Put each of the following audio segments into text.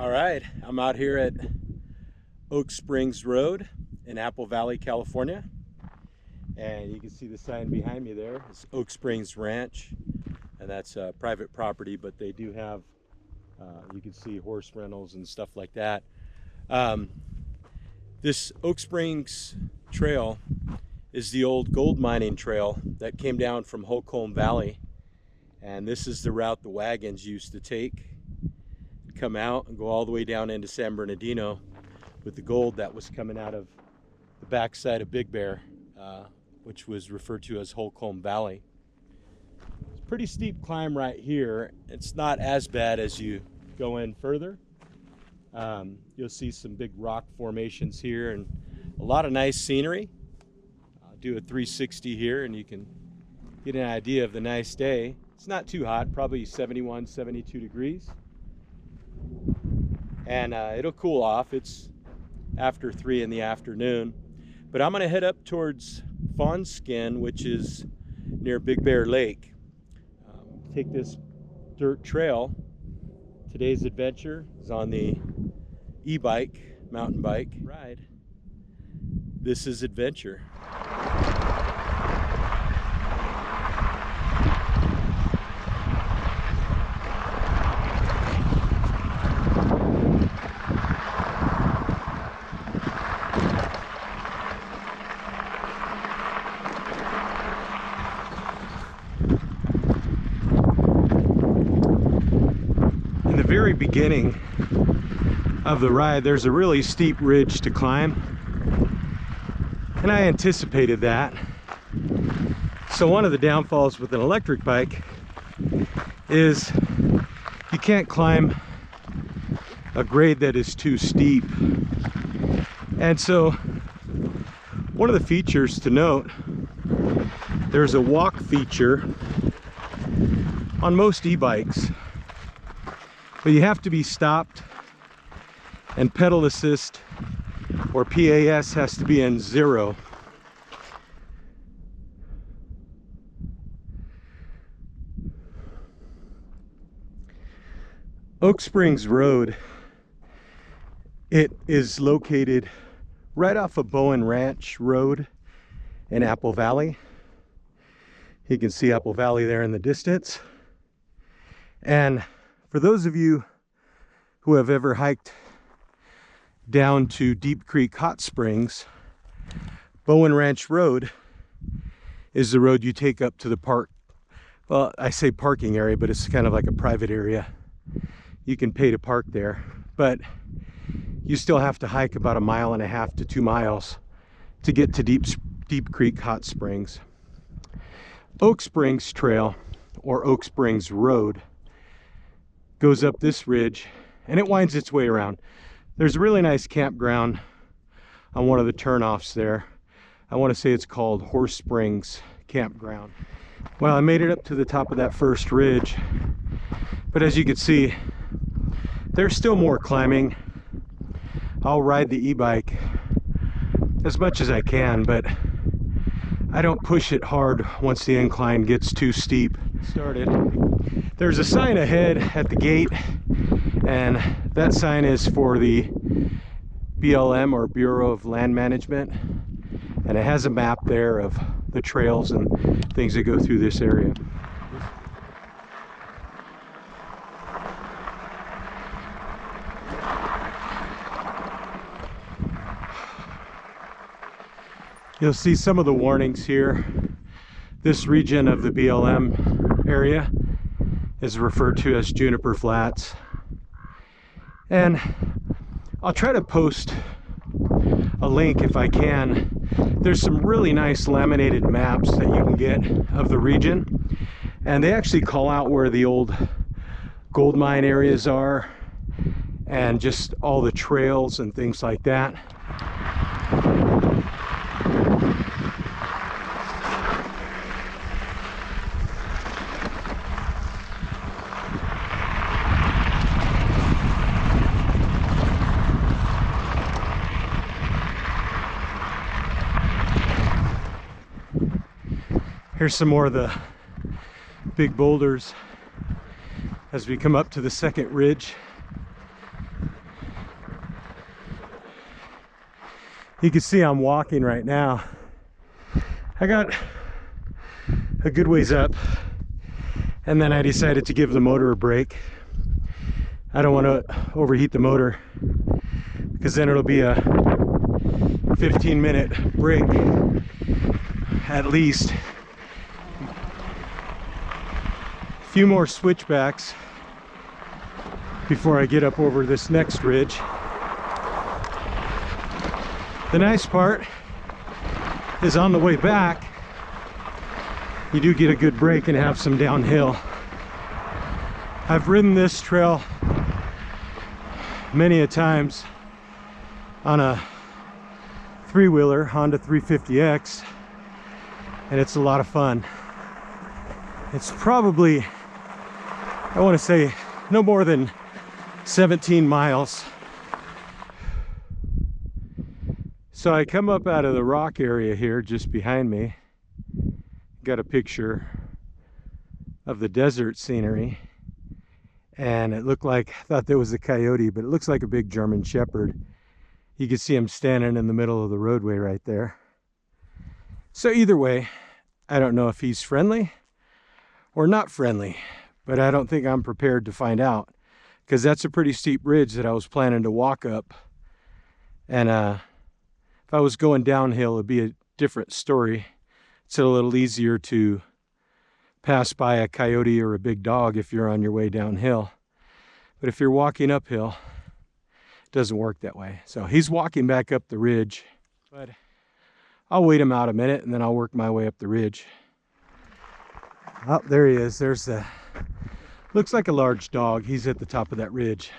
All right, I'm out here at Oak Springs Road in Apple Valley, California. And you can see the sign behind me there. It's Oak Springs Ranch. And that's private property, but they do have, you can see horse rentals and stuff like that. This Oak Springs Trail is the old gold mining trail that came down from Holcomb Valley. And this is the route the wagons used to take. Come out and go all the way down into San Bernardino with the gold that was coming out of the backside of Big Bear, which was referred to as Holcomb Valley. It's a pretty steep climb right here. It's not as bad as you go in further. You'll see some big rock formations here and a lot of nice scenery. I'll do a 360 here and you can get an idea of the nice day. It's not too hot, probably 71, 72 degrees. And it'll cool off. It's after 3 in the afternoon. But I'm gonna head up towards Fawnskin, which is near Big Bear Lake. Take this dirt trail. Today's adventure is on the e-bike, mountain bike ride. This is adventure. Very beginning of the ride, there's a really steep ridge to climb, and I anticipated that. So one of the downfalls with an electric bike is you can't climb a grade that is too steep. And so one of the features to note, there's a walk feature on most e-bikes. But you have to be stopped, and pedal assist or PAS has to be in 0. Oak Springs Road, it is located right off of Bowen Ranch Road in Apple Valley. You can see Apple Valley there in the distance. And for those of you who have ever hiked down to Deep Creek Hot Springs, Bowen Ranch Road is the road you take up to the park. Well, I say parking area, but it's kind of like a private area. You can pay to park there, but you still have to hike about 1.5 miles to 2 miles to get to Deep Creek Hot Springs. Oak Springs Trail, or Oak Springs Road, goes up this ridge and it winds its way around. There's a really nice campground on one of the turnoffs there. I want to say it's called Horse Spring Campground. Well, I made it up to the top of that first ridge, but as you can see, there's still more climbing. I'll ride the e-bike as much as I can, but I don't push it hard once the incline gets too steep. There's a sign ahead at the gate, and that sign is for the BLM, or Bureau of Land Management, and it has a map there of the trails and things that go through this area. You'll see some of the warnings here. This region of the BLM area is referred to as Juniper Flats. And I'll try to post a link if I can. There's some really nice laminated maps that you can get of the region. And they actually call out where the old gold mine areas are and just all the trails and things like that. Here's some more of the big boulders as we come up to the second ridge. You can see I'm walking right now. I got a good ways up, and then I decided to give the motor a break. I don't want to overheat the motor, because then it'll be a 15-minute break at least. A few more switchbacks before I get up over this next ridge. The nice part is on the way back, you do get a good break and have some downhill. I've ridden this trail many a times on a three-wheeler, Honda 350X, and it's a lot of fun. It's probably, I want to say, no more than 17 miles. So I come up out of the rock area here just behind me. Got a picture of the desert scenery, and it looked like, I thought there was a coyote, but it looks like a big German Shepherd. You can see him standing in the middle of the roadway right there. So either way, I don't know if he's friendly or not friendly, but I don't think I'm prepared to find out, because that's a pretty steep ridge that I was planning to walk up. And if I was going downhill, it'd be a different story. It's a little easier to pass by a coyote or a big dog if you're on your way downhill. But if you're walking uphill, it doesn't work that way. So he's walking back up the ridge, but I'll wait him out a minute and then I'll work my way up the ridge. Oh, there he is. There's the, looks like a large dog. He's at the top of that ridge.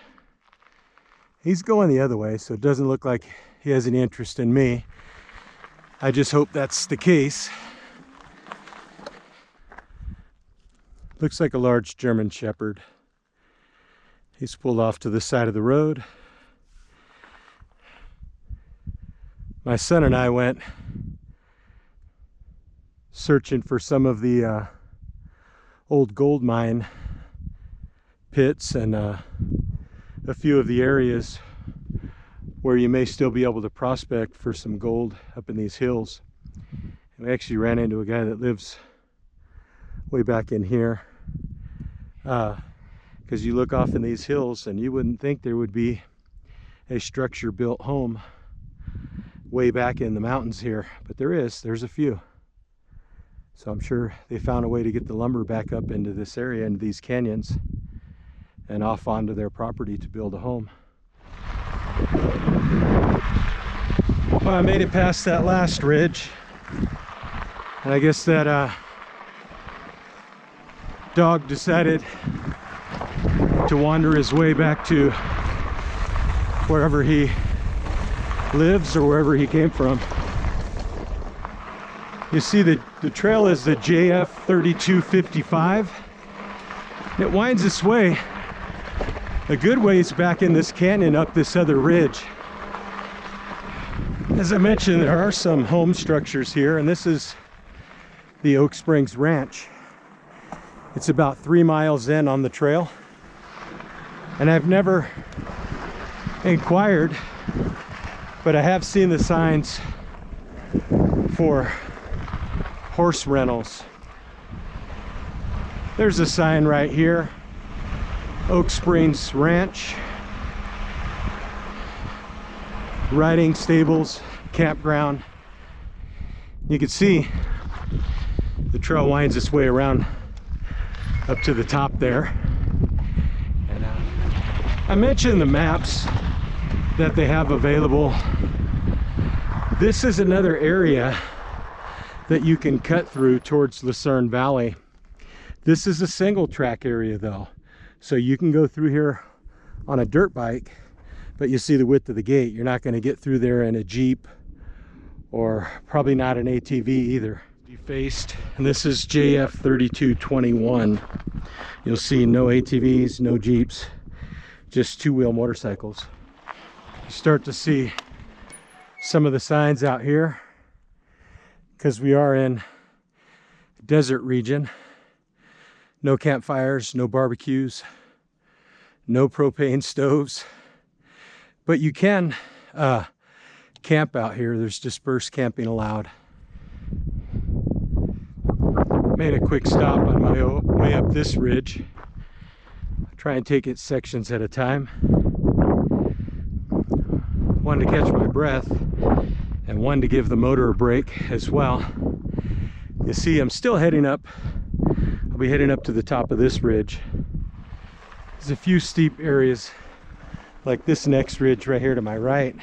He's going the other way, so it doesn't look like he has any interest in me. I just hope that's the case. Looks like a large German Shepherd. He's pulled off to the side of the road. My son and I went searching for some of the old gold mine pits and a few of the areas where you may still be able to prospect for some gold up in these hills. And we actually ran into a guy that lives way back in here, because you look off in these hills and you wouldn't think there would be a structure built home way back in the mountains here, but there's a few. So I'm sure they found a way to get the lumber back up into this area, into these canyons, and off onto their property to build a home. Well, I made it past that last ridge, and I guess that dog decided to wander his way back to wherever he lives or wherever he came from. You see the trail is the JF3255. It winds its way a good ways back in this canyon up this other ridge. As I mentioned, there are some home structures here, and this is the Oak Springs Ranch. It's about 3 miles in on the trail, and I've never inquired, but I have seen the signs for horse rentals. There's a sign right here, Oak Springs Ranch, riding stables, campground. You can see the trail winds its way around up to the top there. And I mentioned the maps that they have available. This is another area that you can cut through towards Lucerne Valley. This is a single track area though, so you can go through here on a dirt bike, but you see the width of the gate. You're not going to get through there in a Jeep, or probably not an ATV either. Defaced, and this is JF3221. You'll see no ATVs, no Jeeps, just two-wheel motorcycles. You start to see some of the signs out here, because we are in a desert region. No campfires, no barbecues, no propane stoves, but you can camp out here. There's dispersed camping allowed. Made a quick stop on my way up this ridge. Try and take it sections at a time. One to catch my breath and one to give the motor a break as well. You see, I'm still heading up. I'll be heading up to the top of this ridge. There's a few steep areas like this next ridge right here to my right.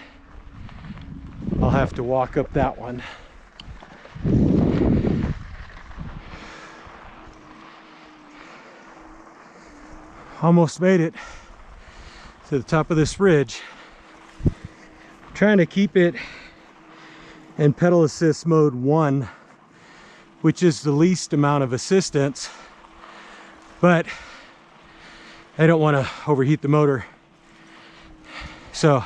I'll have to walk up that one. Almost made it to the top of this ridge. I'm trying to keep it in pedal assist mode 1, which is the least amount of assistance, but I don't want to overheat the motor. So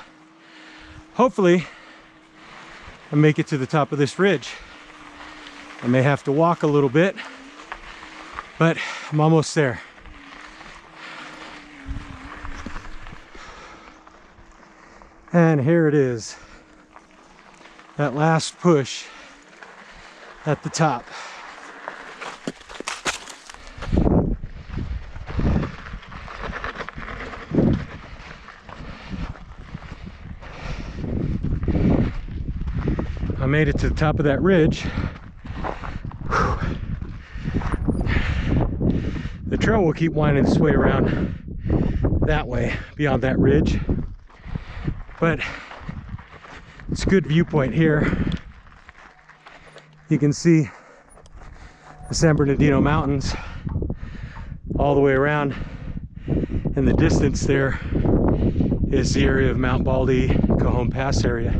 hopefully I make it to the top of this ridge. I may have to walk a little bit, but I'm almost there. And here it is, that last push at the top. I made it to the top of that ridge. Whew. The trail will keep winding its way around that way, beyond that ridge. But it's a good viewpoint here. You can see the San Bernardino Mountains all the way around. In the distance there is the area of Mount Baldy, Cajon Pass area.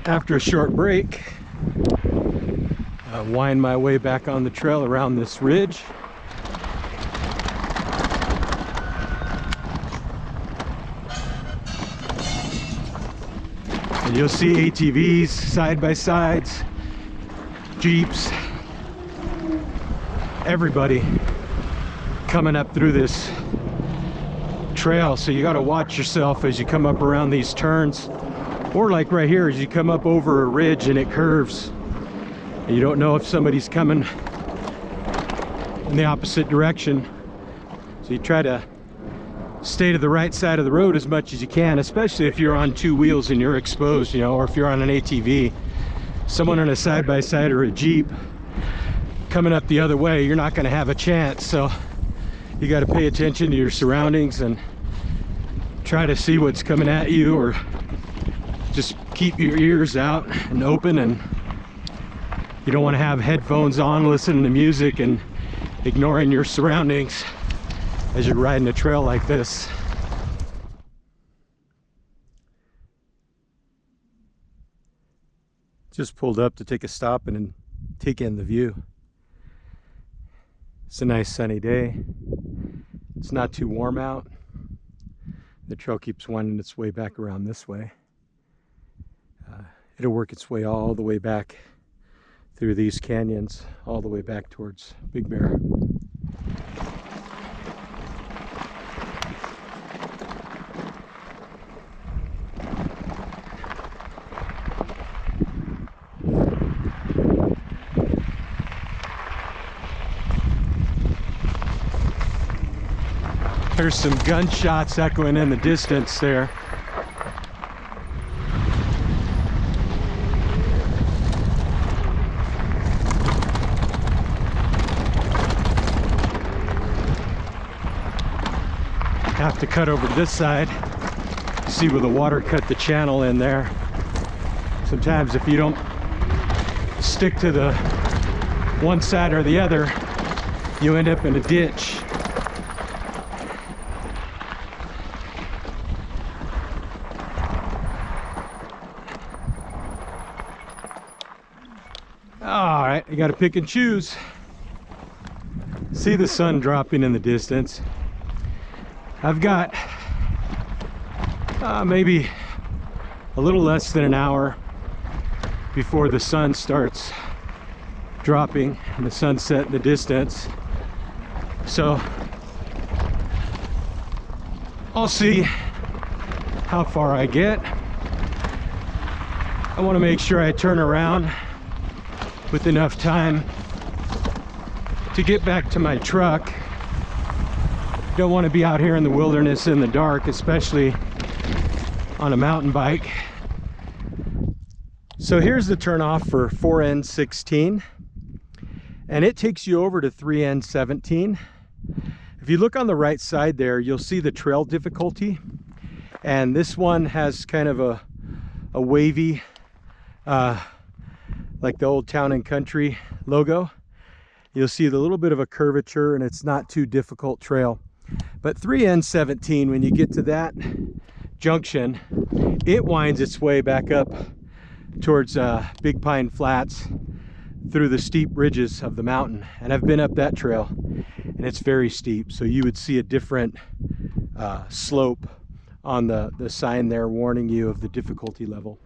After a short break, I wind my way back on the trail around this ridge. And you'll see ATVs, side-by-sides, Jeeps, everybody coming up through this trail. So you got to watch yourself as you come up around these turns, or like right here, as you come up over a ridge and it curves and you don't know if somebody's coming in the opposite direction. So you try to stay to the right side of the road as much as you can, especially if you're on two wheels and you're exposed, you know, or if you're on an ATV. Someone on a side-by-side or a Jeep coming up the other way, you're not going to have a chance. So you got to pay attention to your surroundings and try to see what's coming at you, or just keep your ears out and open. And you don't want to have headphones on listening to music and ignoring your surroundings as you're riding a trail like this. Just pulled up to take a stop and take in the view. It's a nice sunny day. It's not too warm out. The trail keeps winding its way back around this way. It'll work its way all the way back through these canyons, all the way back towards Big Bear. There's some gunshots echoing in the distance there. Have to cut over to this side. See where the water cut the channel in there. Sometimes if you don't stick to the one side or the other, you end up in a ditch. All right, you got to pick and choose. See the sun dropping in the distance. I've got maybe a little less than an hour before the sun starts dropping and the sunset in the distance. So I'll see how far I get. I want to make sure I turn around with enough time to get back to my truck. Don't want to be out here in the wilderness in the dark, especially on a mountain bike. So here's the turnoff for 4N16, and it takes you over to 3N17. If you look on the right side there, you'll see the trail difficulty, and this one has kind of a wavy, like the old Town and Country logo. You'll see the little bit of a curvature, and it's not too difficult trail. But 3N17, when you get to that junction, it winds its way back up towards Big Pine Flats through the steep ridges of the mountain. And I've been up that trail, and it's very steep, so you would see a different slope on the sign there warning you of the difficulty level.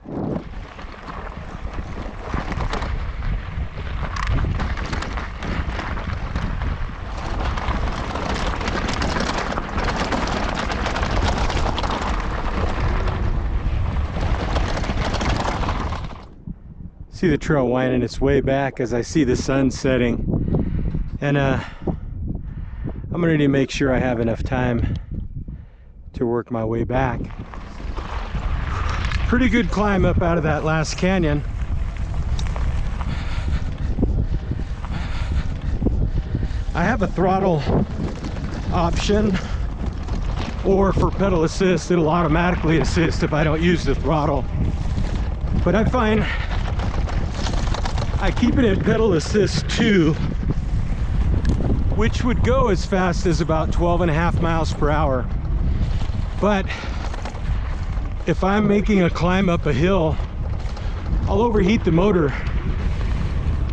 See the trail winding its way back as I see the sun setting, and I'm gonna need to make sure I have enough time to work my way back. Pretty good climb up out of that last canyon. I have a throttle option, or for pedal assist, it'll automatically assist if I don't use the throttle. But I find I keep it in pedal assist 2, which would go as fast as about 12.5 miles per hour. But if I'm making a climb up a hill, I'll overheat the motor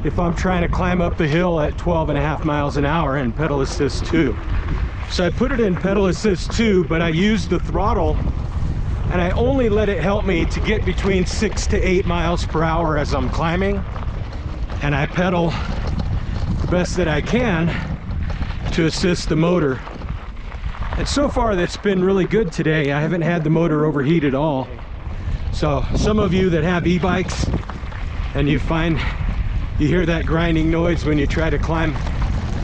if I'm trying to climb up the hill at 12.5 miles an hour in pedal assist 2. So I put it in pedal assist 2, but I use the throttle, and I only let it help me to get between 6 to 8 miles per hour as I'm climbing. And I pedal the best that I can to assist the motor. And so far that's been really good today. I haven't had the motor overheat at all. So some of you that have e-bikes and you find you hear that grinding noise when you try to climb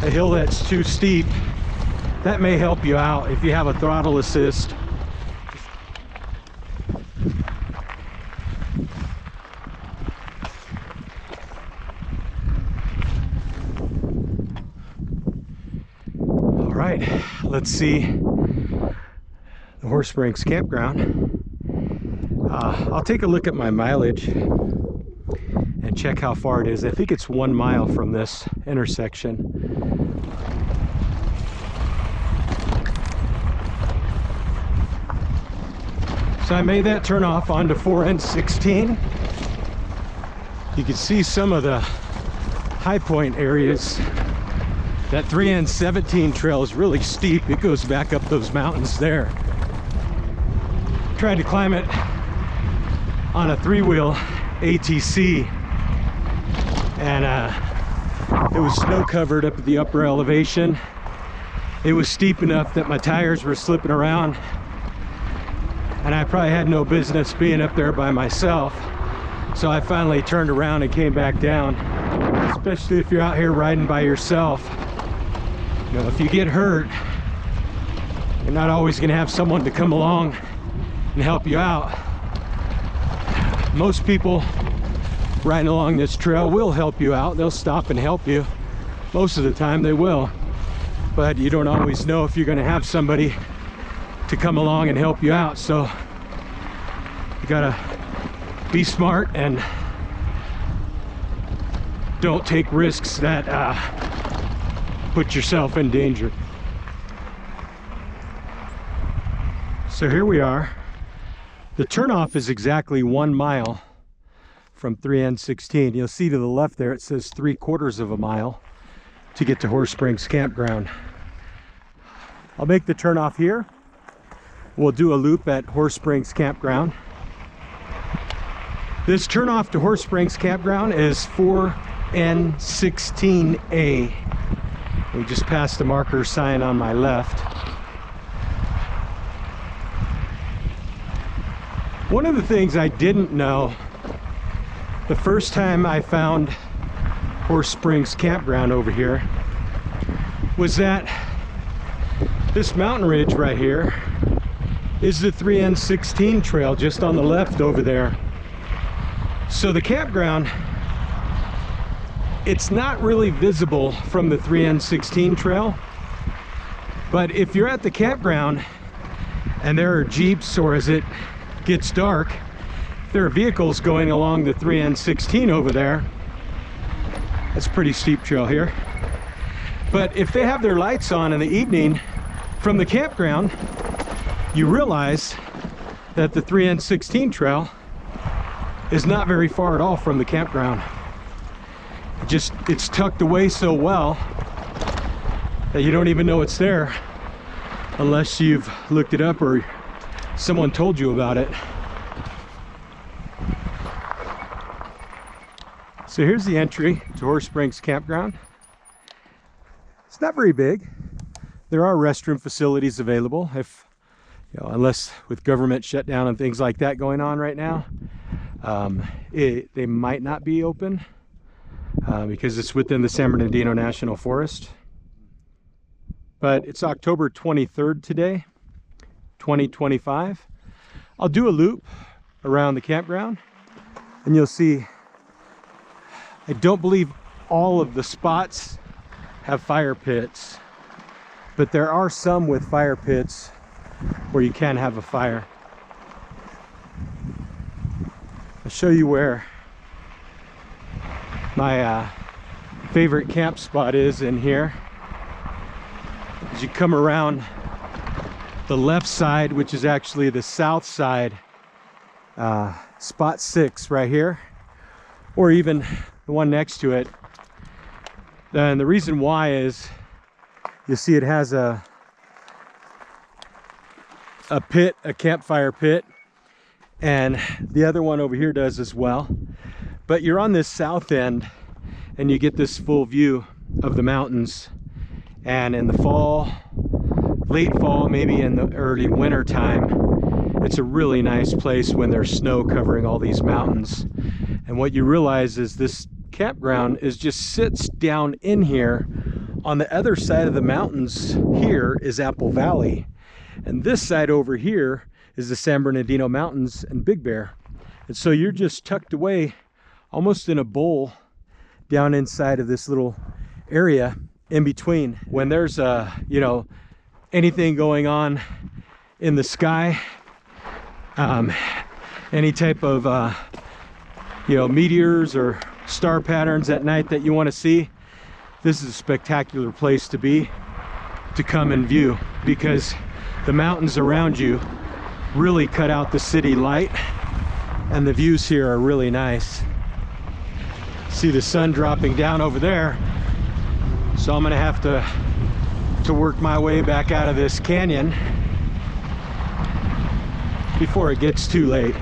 a hill that's too steep, that may help you out if you have a throttle assist. Let's see the Horse Spring Campground. I'll take a look at my mileage and check how far it is. I think it's 1 mile from this intersection. So I made that turn off onto 4N16. You can see some of the high point areas. That 3N17 trail is really steep. It goes back up those mountains there. Tried to climb it on a 3-wheel ATC, and it was snow covered up at the upper elevation. It was steep enough that my tires were slipping around, and I probably had no business being up there by myself. So I finally turned around and came back down. Especially if you're out here riding by yourself. You know, if you get hurt, you're not always going to have someone to come along and help you out. Most people riding along this trail will help you out. They'll stop and help you. Most of the time they will. But you don't always know if you're going to have somebody to come along and help you out. So you got to be smart and don't take risks that put yourself in danger. So here we are. The turnoff is exactly 1 mile from 3N16. You'll see to the left there it says 3/4 of a mile to get to Horse Spring Campground. I'll make the turnoff here. We'll do a loop at Horse Spring Campground. This turnoff to Horse Spring Campground is 4N16A. We just passed the marker sign on my left. One of the things I didn't know the first time I found Horse Springs Campground over here was that this mountain ridge right here is the 3N16 trail just on the left over there. So the campground, it's not really visible from the 3N16 trail, but if you're at the campground and there are Jeeps, or as it gets dark, there are vehicles going along the 3N16 over there. That's a pretty steep trail here. But if they have their lights on in the evening from the campground, you realize that the 3N16 trail is not very far at all from the campground. It's tucked away so well that you don't even know it's there unless you've looked it up or someone told you about it. So here's the entry to Horse Springs Campground. It's not very big. There are restroom facilities available, if unless with government shutdown and things like that going on right now. They might not be open because it's within the San Bernardino National Forest. But it's October 23rd today, 2025. I'll do a loop around the campground and you'll see, I don't believe all of the spots have fire pits, but there are some with fire pits where you can have a fire. I'll show you where my favorite camp spot is in here. As you come around the left side, which is actually the south side, spot 6 right here, or even the one next to it. And the reason why is, you see it has a pit, a campfire pit, and the other one over here does as well. But you're on this south end and you get this full view of the mountains. And in the fall, late fall, maybe in the early winter time, it's a really nice place when there's snow covering all these mountains. And what you realize is this campground just sits down in here. On the other side of the mountains here is Apple Valley, and this side over here is the San Bernardino Mountains and Big Bear. And so you're just tucked away almost in a bowl down inside of this little area in between. When there's anything going on in the sky, any type of meteors or star patterns at night that you want to see, this is a spectacular place to come and view, because the mountains around you really cut out the city light and the views here are really nice. See the sun dropping down over there, so I'm gonna have to work my way back out of this canyon before it gets too late.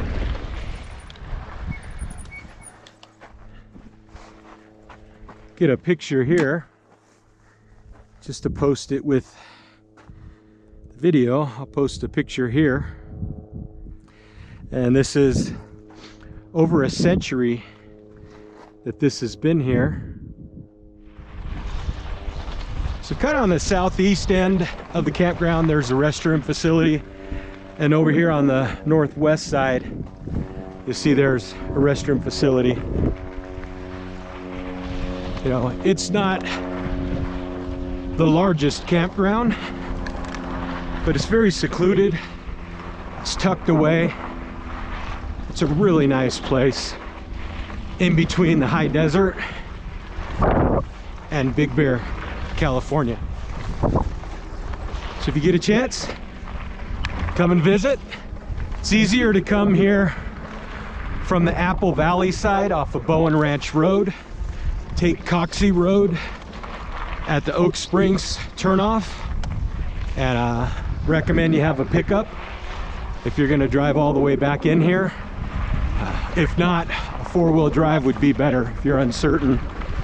Get a picture here just to post it with the video. I'll post a picture here, and this is over a century that this has been here. So kind of on the southeast end of the campground, there's a restroom facility, and over here on the northwest side, you see there's a restroom facility. It's not the largest campground, but it's very secluded. It's tucked away. It's a really nice place in between the high desert and Big Bear, California. So if you get a chance, come and visit. It's easier to come here from the Apple Valley side off of Bowen Ranch Road. Take Coxey Road at the Oak Springs turnoff, and recommend you have a pickup if you're going to drive all the way back in here. If not, a four-wheel drive would be better if you're uncertain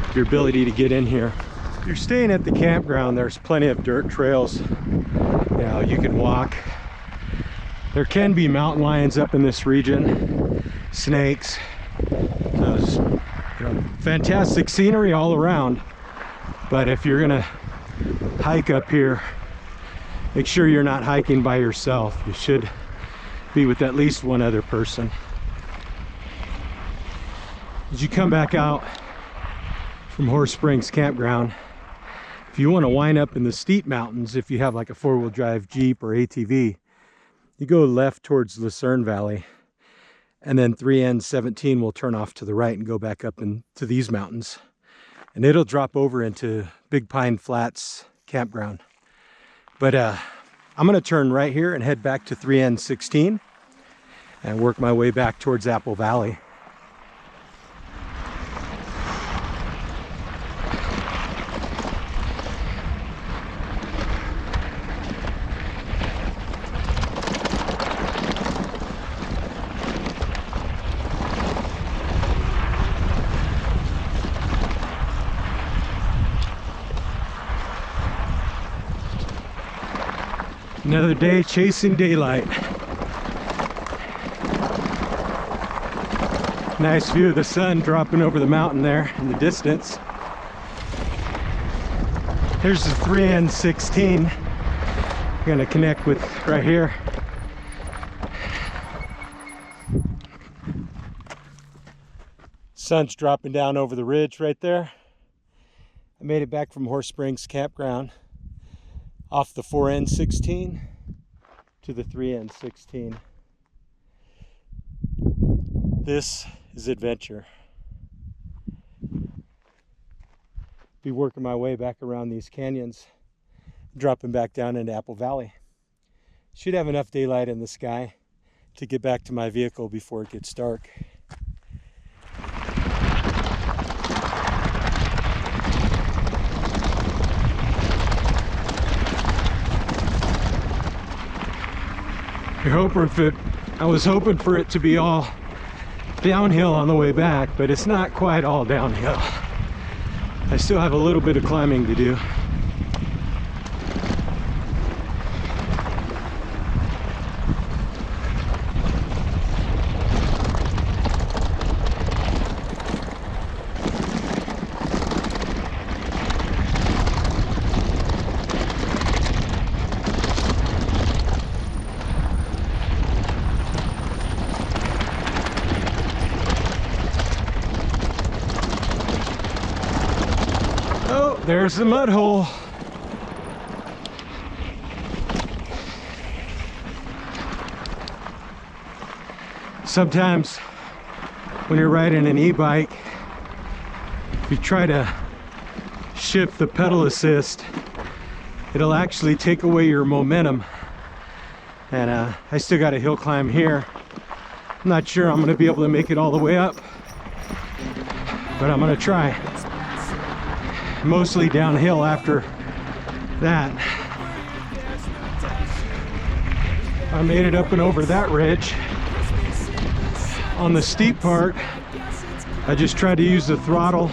of your ability to get in here. If you're staying at the campground, there's plenty of dirt trails. You can walk There can be mountain lions up in this region, snakes. Those, fantastic scenery all around. But if you're gonna hike up here, make sure you're not hiking by yourself. You should be with at least one other person. As you come back out from Horse Springs Campground, if you want to wind up in the steep mountains, if you have like a four-wheel drive Jeep or ATV, you go left towards Lucerne Valley, and then 3N17 will turn off to the right and go back up into these mountains. And it'll drop over into Big Pine Flats Campground. But I'm going to turn right here and head back to 3N16 and work my way back towards Apple Valley. Another day chasing daylight. Nice view of the sun dropping over the mountain there in the distance. Here's the 3N16. I'm gonna connect with right here. Sun's dropping down over the ridge right there. I made it back from Horse Springs Campground off the 4N16 to the 3N16. This is adventure. Be working my way back around these canyons, dropping back down into Apple Valley. Should have enough daylight in the sky to get back to my vehicle before it gets dark. I was hoping for it to be all downhill on the way back, but it's not quite all downhill. I still have a little bit of climbing to do. There's the mud hole. Sometimes when you're riding an e-bike, if you try to shift the pedal assist, it'll actually take away your momentum. And I still got a hill climb here. I'm not sure I'm gonna be able to make it all the way up, but I'm gonna try. Mostly downhill after that. I made it up and over that ridge. On the steep part, I just tried to use the throttle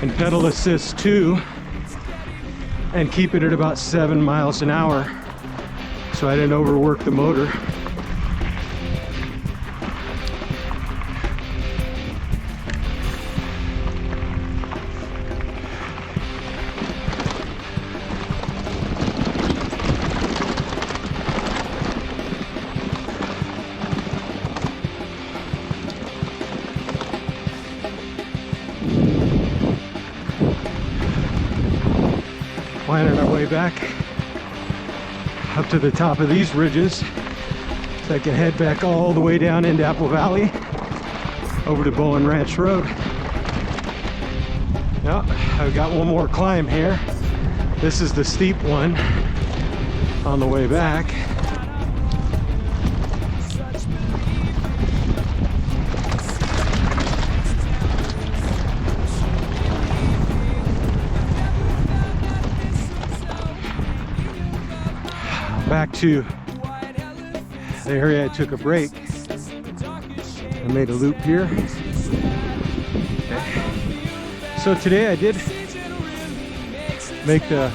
and pedal assist too and keep it at about 7 miles an hour so I didn't overwork the motor. Winding our way back up to the top of these ridges so I can head back all the way down into Apple Valley over to Bowen Ranch Road. Now I've got one more climb here. This is the steep one on the way back. Back to the area I took a break. I made a loop here. Okay. So today I did make the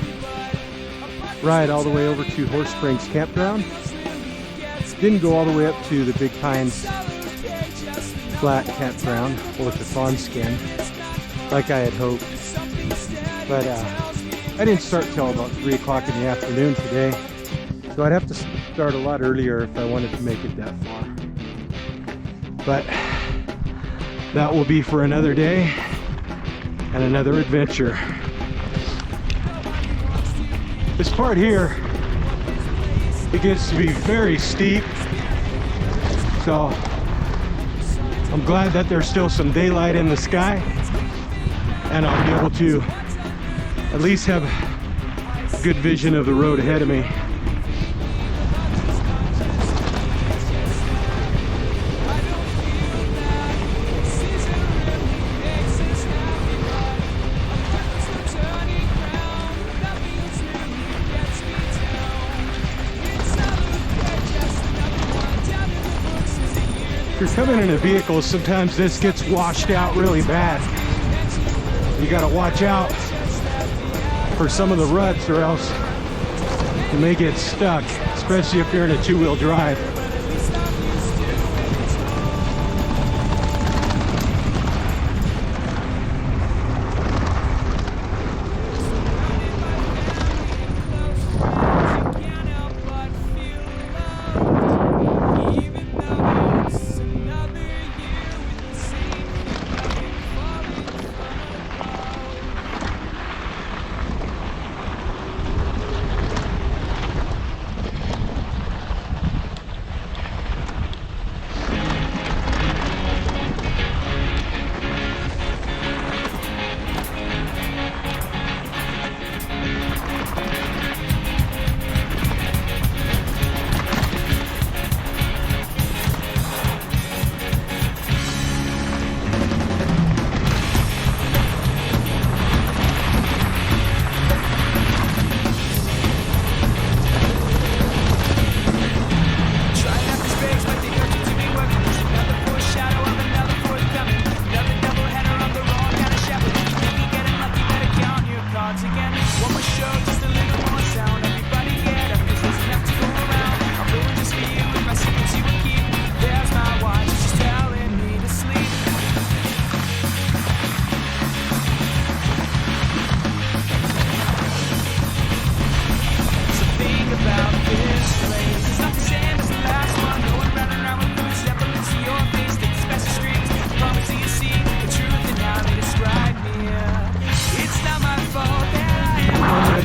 ride all the way over to Horse Springs Campground. Didn't go all the way up to the Big Pines Flat Campground or to Fawn Skin like I had hoped. But I didn't start till about 3 o'clock in the afternoon today. So I'd have to start a lot earlier if I wanted to make it that far. But that will be for another day and another adventure. This part here, it gets to be very steep. So I'm glad that there's still some daylight in the sky and I'll be able to at least have good vision of the road ahead of me. If you're coming in a vehicle, sometimes this gets washed out really bad. You gotta watch out for some of the ruts or else you may get stuck, especially if you're in a 2-wheel drive.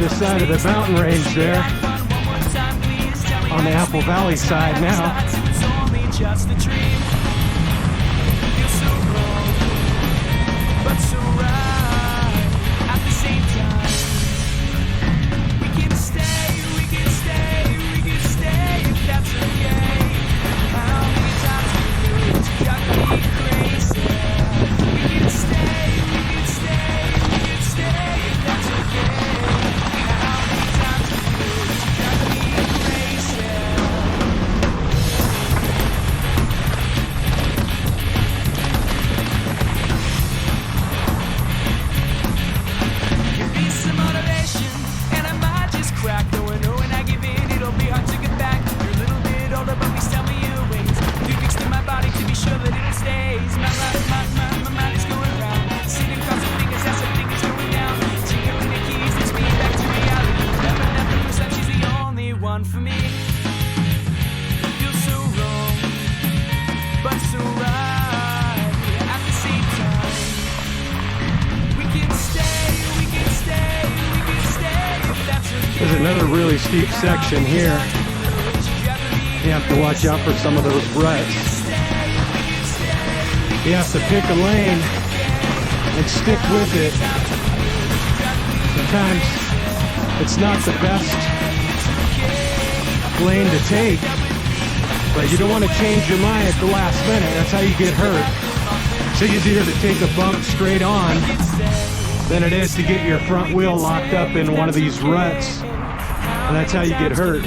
Side of the mountain range there on the Apple Valley side now. There's another really steep section here. You have to watch out for some of those ruts. You have to pick a lane and stick with it. Sometimes it's not the best lane to take, but you don't want to change your mind at the last minute. That's how you get hurt. It's easier to take a bump straight on than it is to get your front wheel locked up in one of these ruts. And that's how you get hurt.